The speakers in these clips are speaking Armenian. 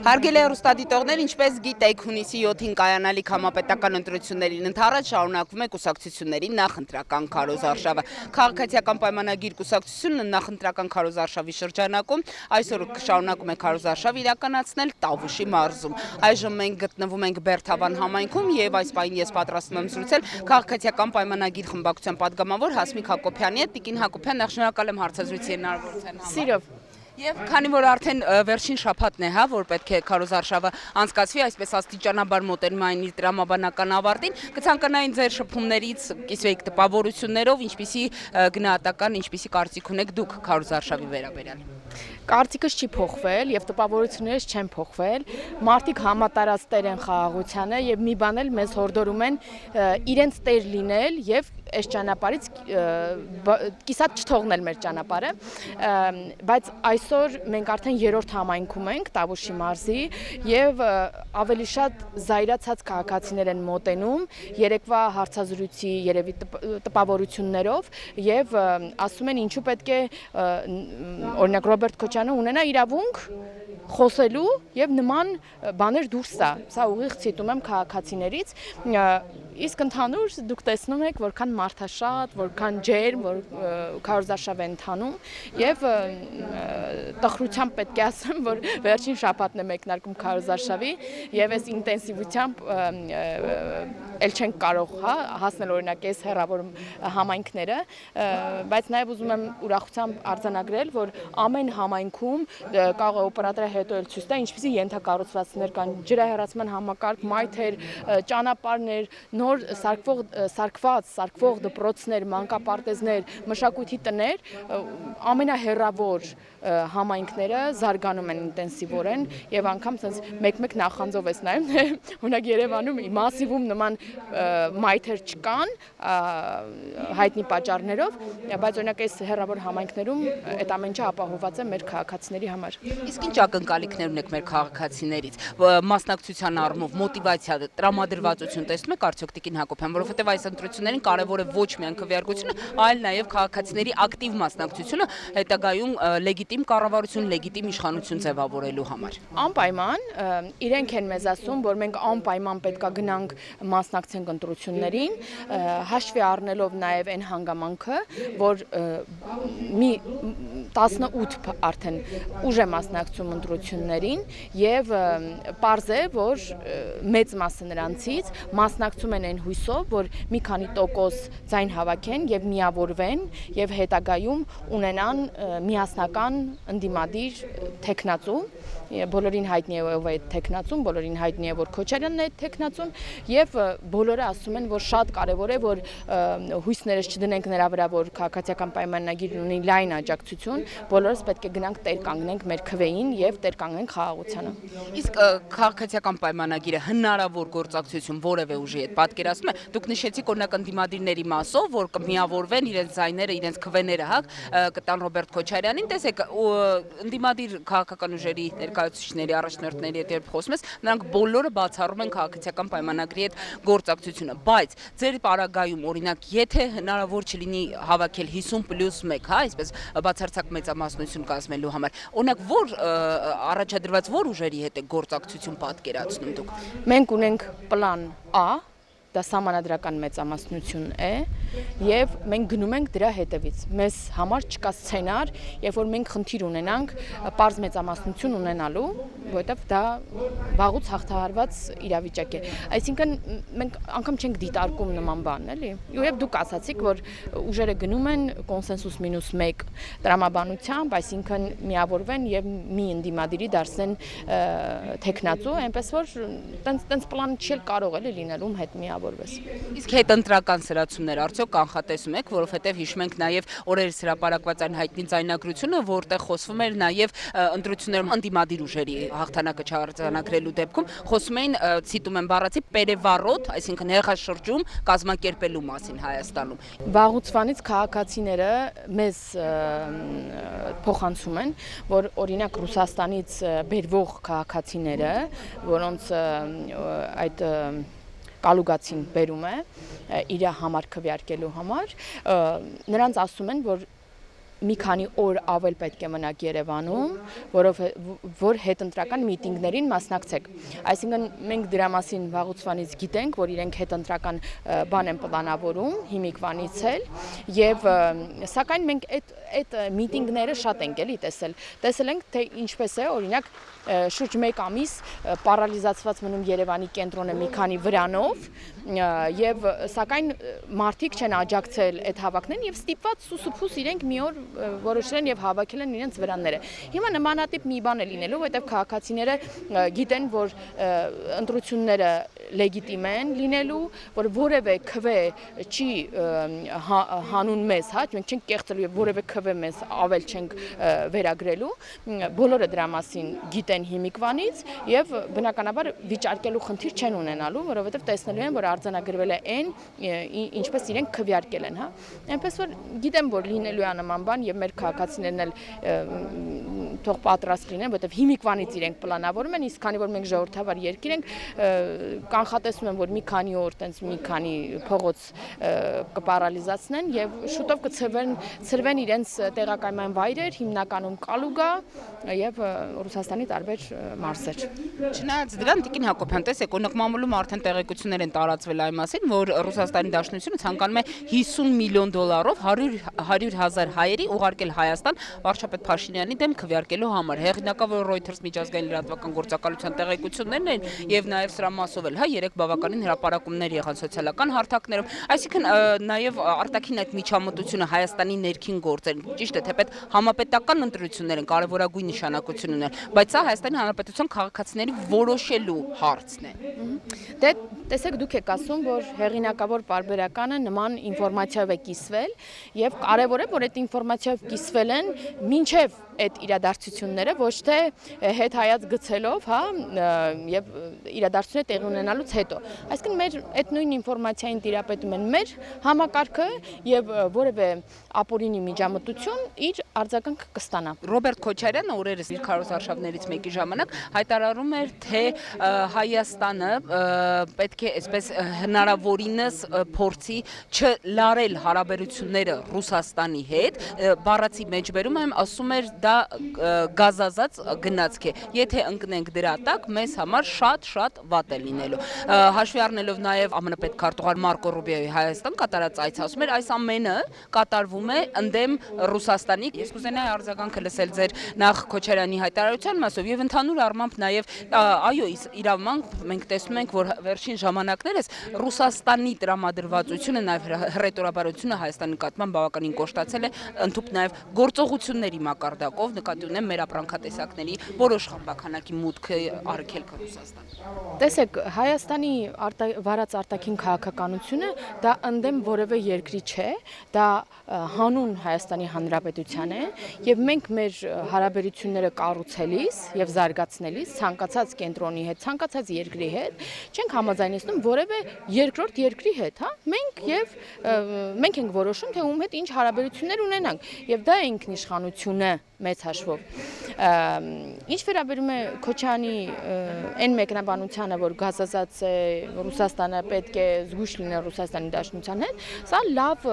Հարգելի հեռուստադիտողներ, ինչպես գիտեք, հունիսի 7-ին կայանալիք համապետական ընտրություններին ընդառաջ շարունակվում է կուսակցությունների նախընտրական քարոզարշավը։ Քաղաքացիական պայմանագիր կուսակցությունը նախընտրական քարոզարշավի շրջանակում այսօր շարունակում է քարոզարշավ իրականացնել Տավուշի մարզում։ Այժմ մենք գտնվում ենք Բերթավան համայնքում եւ այս պահին ես պատրաստվում եմ զրուցել քաղաքացիական պայմանագիր խմբակցության падգամավոր Հասմիկ Հակոբյանի հետ։ Տիկին Հակոբյան, նախ շնորհակալ եմ հարցազրույցի հնարավորության համար։ Սիրով։ Եվ քանի որ արդեն վերջին շաբաթն է, որ պետք է քարոզարշավը անցկացվի, այսպես աստիճանաբար մոտենում այն իր տրամաբանական ավարտին, կցանկանային ձեր շփումներից, կիսվեիք տպավորություններով, ինչպիսի գնահատական, ինչպիսի կարծիք ունեք դուք քարոզարշավի վերաբերյալ։ Կարծիքս չի փոխվել եւ տպավորություններս չեն փոխվել։ Մարդիկ համատարած տեր են խաղաղությանը եւ մի բան էլ մեզ հորդորում են իրենց տեր լինել եւ այս ճանապարհից կիսատ չթողնել մեր ճանապարհը, բայց այսօր մենք արդեն երրորդ համայնքում ենք Տավուշի մարզի եւ ավելի շատ զայրացած քաղաքացիներ են մոտենում երեկվա հարցազրույցի երևի տպավորություններով եւ ասում են ինչու պետք է օրինակ Ռոբերտ Քոչյանը ունենա իրավունք խոսելու եւ նման բաներ դուրս տա։ Սա ուղիղ ցիտում եմ քաղաքացիներից, իսկ ընդհանուր դուք տեսնում եք որքան մարդաշատ, որքան ջերմ, որ քարոզարշավ է ընթանում եւ տխրությամբ պետք է ասեմ, որ վերջին շաբաթն է մեկնարկում քարոզարշավի եւ այս ինտենսիվությամբ ել չենք կարող հասնել օրինակ այս հեռավոր համայնքները, բայց նաեւ ուզում եմ ուրախությամբ արձանագրել, որ ամեն համայնքում կարող է օպերատորը հետո էլ ցույց տա ինչպիսի ենթակառուցվածքներ կան, ջրահեռացման համակարգ, մայթեր, ճանապարհներ, նոր սարքված դպրոցներ, մանկապարտեզներ, մշակույթի տներ, ամենահեռավոր համայնքները զարգանում են ինտենսիվորեն եւ անգամ sense մեկ-մեկ նախանձով ես նայում, օրինակ Երևանում մասիվում նման մայթեր չկան հայտնի պատճառներով, բայց օրինակ այս հեռավոր համայնքներում այդ ամեն ինչը ապահովված է մեր քաղաքացիների համար։ Իսկ ինչ ակնկալիքներ ունեք մեր քաղաքացիներից, մասնակցության առումով, մոտիվացիա, տրամադրվածություն տեսնում եք արդյոք Տիկին Հակոբյան, որովհետև այս ընտրություններին կարևոր է ոչ միայն քվեարկությունը, այլ նաև քաղաքացիների ակտիվ մասնակցությունը հետագայում լեգիտիմ կառավարություն, լեգիտիմ իշխանություն ձևավորելու համար։ Անպայման, իրենք են մեզ ասում, որ մենք անպայման պետք է գնանք մասնակցենք ընտրություններին, հաշվի առնելով նաև այն հանգամանքը, որ մի 18 արդեն ուժ է մասնակցում ընտրություններին եւ պարզ է, որ մեծ մասը նրանցից մասնակցում են այն հույսով, որ մի քանի տոկոս ձայն հավաքեն եւ միավորվեն եւ հետագայում ունենան միասնական ընդդիմադիր թեկնածու, բոլորին հայտնի է ով է թեկնածուն, բոլորին հայտնի է որ Քոչարյանն է թեկնածուն եւ բոլորը ասում են, որ շատ կարեւոր է, որ հույսներս չդնենք նրա վրա, որ քաղաքացիական պայմանագիրն ունի լայն աջակցություն, բոլորս պետք է գնանք տեր կանգնենք մեր քվեին եւ տեր կանգնենք խաղաղությանը։ Իսկ քաղաքացիական պայմանագիրը հնարավոր գործակցություն որևէ ուժի հետ պատկերացնում է, դուք նշեցիք օրինակ ընդդիմադիրների մասով, որ կմիավորվեն իրենց ձայները, իրենց քվեները, կտան Ռոբերտ Քոչարյանին, տեսեք, ընդդիմադիր քաղաքական ուժերի ներկայացուցիչների, առաջնորդների հետ երբ խոսում ես, նրանք բոլորը բացառում են քաղաքացիական պայմանագրի հետ գործակցությունը, բայց ձեր պարագայում օրինակ, եթե հնարավոր չլինի հավաքել 50+1, այսպես բացարձակ մեծամասնություն կազմելու համար, օրինակ որ առաջադրված որ ուժերի հետ է գործակցություն պատկերացնում դուք։ Մենք ունենք պլան A, դա սահմանադրական մեծամասնություն է եւ մենք գնում ենք դրա հետևից։ Մեզ համար չկա սցենար, երբ որ մենք խնդիր ունենանք պարզ մեծամասնություն ունենալու, որովհետեւ դա վաղուց հաղթահարված իրավիճակ է։ Այսինքն մենք անգամ չենք դիտարկում նման բան, էլի։ Եվ դուք ասացիք, որ ուժերը գնում են կոնսենսուս -1 տրամաբանությամբ, այսինքն միավորվեն եւ մի ընդդիմադիրի դարձնեն թեկնածու, այնպես որ տենց պլան չի կարող էլի լինել ում հետ միավոր։ Իսկ հետընտրական սրացումներ արդյոք կանխատեսում եք, որովհետև հիշում ենք նաև օրերս հրապարակված այն հայտնի ձայնագրությունը, որտեղ խոսվում էր նաև ընտրություններում ընդդիմադիր ուժերի հաղթանակը չարձանագրելու դեպքում, խոսում էին, ցիտում եմ բառացի, պերևառոտ, այսինքն հեղաշրջում կազմակերպելու մասին Հայաստանում։ Վաղուցվանից քաղաքացիները մեզ փոխանցում են, որ օրինակ Ռուսաստանից բերվող քաղաքացիները, որոնց այդ կալուգացին բերում է իր համար քվեարկելու համար, նրանց ասում են, որ մի քանի օր ավել պետք է մնաք Երևանում, որ հետընտրական միտինգներին մասնակցեք։ Այսինքն մենք դրա մասին վաղուցվանից գիտենք, որ իրենք հետընտրական բան են պլանավորում հիմիկվանից էլ, եւ սակայն մենք այդ միտինգները շատ ենք էլի տեսել ենք, թե ինչպես է օրինակ շուրջ 1 ամիս պարալիզացված մնում Երևանի կենտրոնը մի քանի վրանով եւ սակայն մարդիկ չեն աջակցել այդ հավաքներին եւ ստիպված սուսուփուս իրենք մի օր որոշել են եւ հավաքել են իրենց վրանները։ Հիմա նմանատիպ մի բան է լինելու, որովհետեւ քաղաքացիները գիտեն, որ ընտրությունները լեգիտիմ են լինելու, որ որևէ քվե չի հանուն մեզ, հա, մենք չենք կեղծելու եւ որևէ քվե մեզ ավել չենք վերագրելու, բոլորը դրա մասին գիտեն հիմիկվանից եւ բնականաբար վիճարկելու խնդիր չեն ունենալու, որովհետեւ տեսնելու են, որ արձանագրվել է այն, ինչպես իրենք քվեարկել են, հա։ Այնպես որ գիտեմ, որ լինելու է նման բան եւ մեր քաղաքացիներն էլ թող պատրաստ լինեն, որովհետեւ հիմիկվանից իրենք պլանավորում են, իսկ քանի որ մենք ժողովրդավար երկիր ենք, կանխատեսում եմ, որ մի քանի օր տենց մի քանի փողոց կպարալիզացնեն եւ շուտով կցրվեն իրենց տեղակայման վայրեր, հիմնականում Կալուգա եւ Ռուսաստանի տարբեր մարզեր։ Չնայած դրան Տիկին Հակոբյան, տեսեք, օրինակ մամուլում արդեն տեղեկություններ են տարածվել այն մասին, որ Ռուսաստանի Դաշնությունը ցանկանում է $50 միլիոն 100,000 հայերի ուղարկել Հայաստան վարչապետ Փաշինյանի դեմ քվեարկելու համար։ Հեղինակավոր Reuters միջազգային լրատվական գործակալության տեղեկություններն են եւ նաեւ սրա մասով էլ, հա, 3 բավականին հրապարակումներ եղան սոցիալական հարթակներում։ Այսինքն նաեւ արտաքին այդ միջամտությունը Հայաստանի ներքին գործեր, ճիշտ է, թեպետ համապետական ընտրություններ են կարևորագույն նշանակություն ունեն, բայց սա Հայաստանի Հանրապետության քաղաքացիների որոշելու հարցն է։ Դե տեսեք, դուք եք ասում, որ հեղինակավոր պարբերականը նման ինֆորմացիայով է կիսվել եւ կարեւոր է, որ այդ ինֆորմացիայով կիսվել են մինչեւ այդ իրադարձությունները ոչ թե հետ հայաց գցելով, հա, եւ իրադարձությունները տեղի ունենալուց հետո։ Այսինքն մեր այդ նույն ինֆորմացիային տիրապետում են մեր համակարգը եւ որևէ ապօրինի միջամտություն իր արձագանքը կստանա։ Ռոբերտ Քոչարյանը օրերս իր քարոզարշավներից մեկի ժամանակ հայտարարում էր, թե Հայաստանը պետք է այսպես հնարավորինս փորձի չլարել հարաբերությունները Ռուսաստանի հետ, բառացի մեջբերում եմ, ասում էր դա գազազած գնացք է։ Եթե ընկնենք դրա տակ, մեզ համար շատ վատ է լինելու։ Հաշվի առնելով նաև ԱՄՆ պետքարտուղար Մարկո Ռուբիոյի Հայաստան կատարած այց, ասում էր, այս ամենը կատարվում է ընդդեմ Ռուսաստանի։ Ես կուզենայի արձագանքը լսել ձեր նախ Քոչարյանի հայտարարության մասով եւ ընդհանուր առմամբ նաև այո, իրավամբ մենք տեսնում ենք, որ վերջին ժամանակներս Ռուսաստանի տրամադրվածությունը նաև հռետորաբարությունը Հայաստանի նկատմամբ բավականին կոշտացել է, ընդհանուր նաև գործողությունների մակարդակով նկատի ունեմ մեր ապրանքատեսակների որոշ խմբականակի մուտքը արգելքը Ռուսաստան։ Տեսեք, Հայաստանի վարած արտաքին քաղաքականությունը դա ընդդեմ որևէ երկրի չէ, դա հանուն Հայաստանի Հանրապետության է եւ մենք մեր հարաբերությունները կառուցելիս եւ զարգացնելիս ցանկացած կենտրոնի հետ, ցանկացած երկրի հետ չենք համաձայնեցնում որևէ երկրորդ երկրի հետ, հա։ Մենք ենք որոշում, թե ում հետ ինչ հարաբերություններ ունենանք եւ դա է ինքնիշխանությունը մեծ հաշվով։ Ինչ վերաբերում է Քոչյանի այն մեկնաբանությանը, որ գազազած է Ռուսաստանը պետք է զգույշ լինել Ռուսաստանի Դաշնության հետ, սա լավ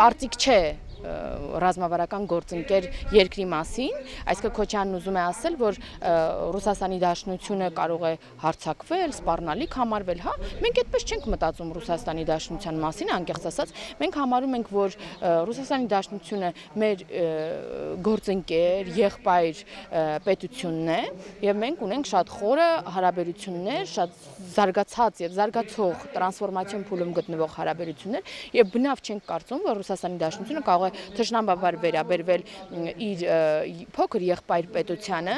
կարծիք չէ ռազմավարական գործընկեր երկրի մասին, այսինքն Քոչյանն ուզում է ասել, որ Ռուսաստանի Դաշնությունը կարող է հարձակվել, սպառնալիք համարվել, հա, մենք այդպես չենք մտածում Ռուսաստանի Դաշնության մասին, անկեղծ ասած, մենք համարում ենք, որ Ռուսաստանի Դաշնությունը մեր գործընկեր, եղբայր պետությունն է, եւ մենք ունենք շատ խորը հարաբերություններ, շատ զարգացած եւ զարգացող տրանսֆորմացիոն փուլում գտնվող հարաբերություններ, եւ բնավ չենք կարծում, որ Ռուսաստանի Դաշնությունը կարող է թշնամաբար վերաբերվել իր փոքր եղբայր պետությանը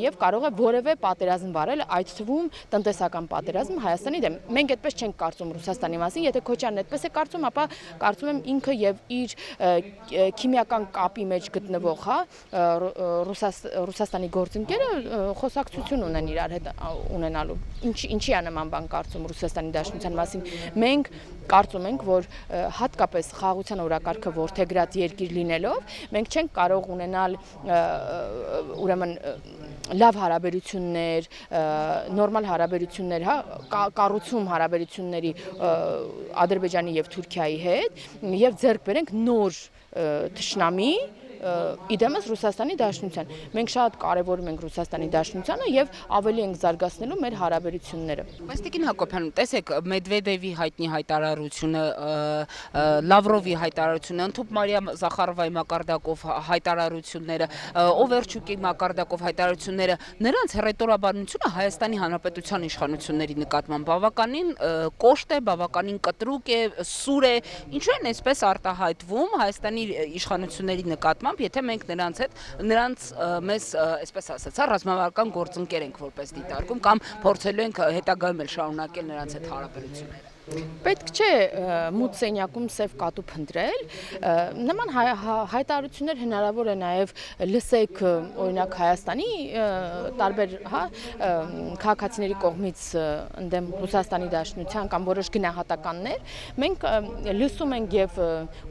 եւ կարող է որևէ պատերազմ վարել, այդ թվում տնտեսական պատերազմ Հայաստանի դեմ։ Մենք այդպես չենք կարծում Ռուսաստանի մասին, եթե Քոչյանն այդպես է կարծում, ապա կարծում եմ ինքը եւ իր քիմիական կապի մեջ գտնվող, հա, Ռուսաստանի գործընկերը խոսակցություն ունեն իրար հետ ունենալու։ Ինչի է նման բան կարծում Ռուսաստանի Դաշնության մասին։ Մենք կարծում ենք, որ հատկապես խաղաղության օրակարգը որդեգրել ինտեգրած երկիր լինելով, մենք չենք կարող ունենալ ուրեմն լավ հարաբերություններ, նորմալ հարաբերություններ, հա, կառուցում հարաբերությունների Ադրբեջանի եւ Թուրքիայի հետ եւ ձեռք բերենք նոր թշնամի իդեմս Ռուսաստանի Դաշնության։ Մենք շատ կարևորում ենք Ռուսաստանի Դաշնությանը եւ ավելի ենք զարգացնելու մեր հարաբերությունները։ Բայց Տիկին Հակոբյան, տեսեք, Մեդվեդևի հայտնի հայտարարությունը, Լավրովի հայտարարությունը, ընդհանուր Մարիա Զախարովայի մակարդակով հայտարարությունները, Օվերչուկի մակարդակով հայտարարությունները, նրանց հռետորաբանությունը Հայաստանի Հանրապետության իշխանությունների նկատմամբ բավականին կոշտ է, բավականին կտրուկ է, սուր է։ Ինչու են այսպես արտահայտվում Հայաստանի իշխանությունների նկատմամբ, եթե մենք նրանց մեզ, այսպես ասած, ռազմավարական գործընկեր ենք որպես դիտարկում կամ փորձելու ենք հետագայում էլ շարունակել նրանց հետ հարաբերությունները։ Պետք չէ մութ սենյակում սև կատու փնտրել, նման հայտարարություններ հնարավոր է նաև լսեք օրինակ Հայաստանի տարբեր քաղաքացիների կողմից ընդդեմ Ռուսաստանի Դաշնության կամ որոշ գնահատականներ, մենք լսում ենք եւ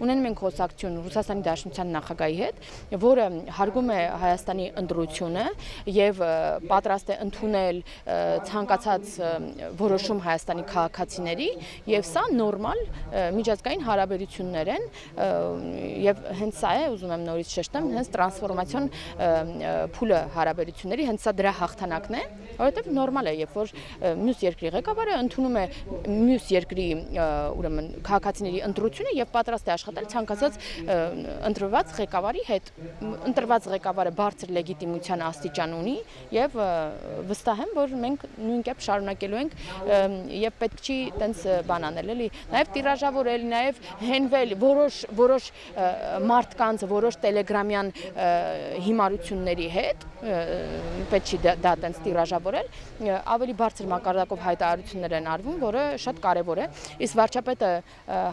ունենում ենք խոսակցություն Ռուսաստանի Դաշնության նախագահի հետ, որը հարգում է Հայաստանի ընտրությունը եւ պատրաստ է ընդունել ցանկացած որոշում Հայաստանի քաղաքացիների Եվ սա նորմալ միջազգային հարաբերություններ են եւ հենց սա է ուզում եմ նորից շեշտեմ հենց տրանսֆորմացիոն փուլը հարաբերությունների հենց սա դրա հաղթանակն է որովհետեւ նորմալ է երբ որ մյուս երկրի ղեկավարը ընդունում է մյուս երկրի ուրեմն քաղաքացիների ընտրությունը եւ պատրաստ է աշխատել ցանկացած ընտրված ղեկավարի հետ ընտրված ղեկավարը բարձր լեգիտիմության աստիճան ունի եւ վստահ եմ որ մենք նույն կերպ շարունակելու ենք եւ պետք չի տենց բան անել էլի նաև տիրաժավորել նաև հենվել որոշ մարդկանց որոշ տելեգրամյան հիմարությունների հետ պետք չի դա տենց տիրաժավորել ավելի բարձր մակարդակով հայտարարություններ են արվում որը շատ կարևոր է իսկ վարչապետը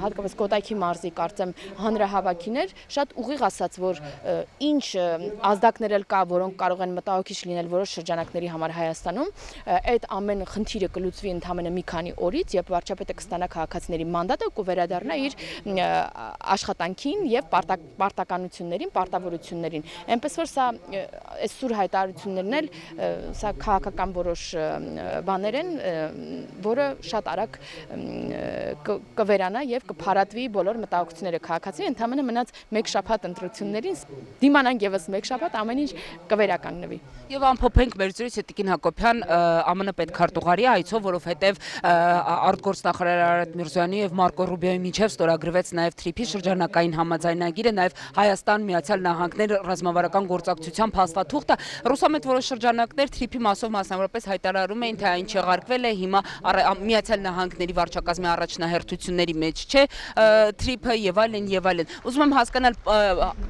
հատկապես Կոտայքի մարզի կարծեմ հանրահավաքիներ շատ ուղիղ ասաց որ ինչ ազդակներ էլ կա որոնք կարող են մտահոգիչ լինել որոշ շրջանակների համար Հայաստանում այդ ամեն խնդիրը կլուծվի ընդամենը մի քանի օրից երբ վարչապետը կստանա քաղաքացիների մանդատը կվերադառնա իր աշխատանքին եւ պարտականություններին, պարտավորություններին։ Այնպես որ սա այս սուր հայտարարություններն էլ սա քաղաքական որոշ բաներ են, որը շատ արագ կվերանա եւ կփարատվի բոլոր մտահոգությունները քաղաքացիների, ընդհանրապես մնաց մեկ շաբաթ ընտրություններին դիմանանք եւս մեկ շաբաթ ամեն ինչ կվերականգնվի։ Եվ ամփոփենք մեր զրույցը Տիկին Հակոբյան ԱՄՆ պետքարտուղարի այցով, որովհետեւ արտգործնախարար Արարատ Միրզոյանի եւ Մարկո Ռուբիոյի միջև ստորագրվեց նաեւ Թրիփի շրջանակային համաձայնագիրը, նաեւ Հայաստան Միացյալ Նահանգներ ռազմավարական գործակցության փաստաթուղթը։ Ռուսամետ որոշ շրջանակներ Թրիփի մասով մասնավորապես հայտարարում էին, թե այն չեղարկվել է, հիմա Միացյալ Նահանգների վարչակազմի առաջնահերթությունների մեջ չէ Թրիփը եւ այլն եւ այլն։ Ուզում եմ հասկանալ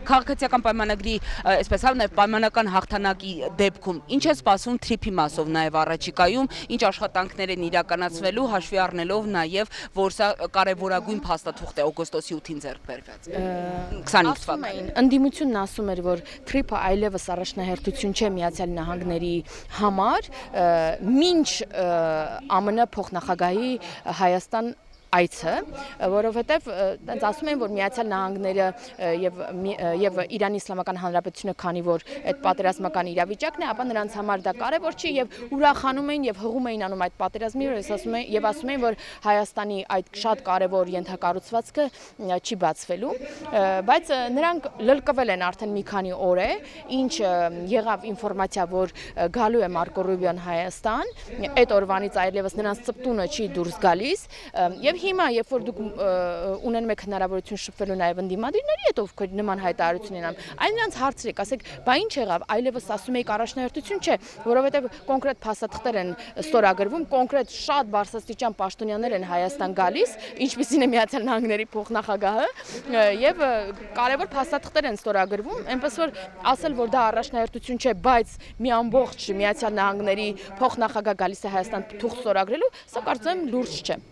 քաղաքացիական պայմանագրի, այսպես նաեւ պայմանական հաղթանակի դեպքում ինչ է սպասվում Թրիփի մասով նաեւ առաջիկայում, ինչ աշխատանքներ են իրականացվելու հաշվի առնելով նաեւ որ սա կարևորագույն փաստաթուղթ է օգոստոսի 8-ին ձեռք բերված 25 թվականին ընդդիմությունն ասում էր որ Թրիփը այլևս առաջնահերթություն չէ Միացյալ Նահանգների համար մինչ ԱՄՆ փոխնախագահի Հայաստան այցը, որովհետև տենց ասում են, որ Միացյալ Նահանգները եւ Իրանի Իսլամական Հանրապետությունը, քանի որ այդ պատերազմական իրավիճակն է, ապա նրանց համար դա կարևոր չի եւ ուրախանում էին եւ հղում էին անում այդ պատերազմի, ասում են, որ Հայաստանի այդ շատ կարևոր ենթակառուցվածքը չի բացվելու, բայց նրանք լլկվել են արդեն մի քանի օր է, ինչ եղավ ինֆորմացիա, որ գալու է Մարկո Ռուբիոն Հայաստան, այդ օրվանից այլևս նրանց ծպտունը չի դուրս գալիս եւ հիմա երբ որ դուք ունենում եք հնարավորություն շփվելու նաև ընդդիմադիրների հետ ովքեր նման հայտարարություն են անում այն նրանց հարցրեք ասեք բա ինչ եղավ այլևս ասում եք առաջնահերթություն չէ որովհետև կոնկրետ փաստաթղթեր են ստորագրվում կոնկրետ շատ բարձրաստիճան պաշտոնյաներ են Հայաստան գալիս ինչպիսին է Միացյալ Նահանգների փոխնախագահը եւ կարևոր փաստաթղթեր են ստորագրվում այնպես որ ասել որ դա առաջնահերթություն չէ բայց մի ամբողջ Միացյալ Նահանգների փոխնախագահ գալիս է Հայաստան թուղթ ստորագրելու սա կարծեմ լուրջ չէ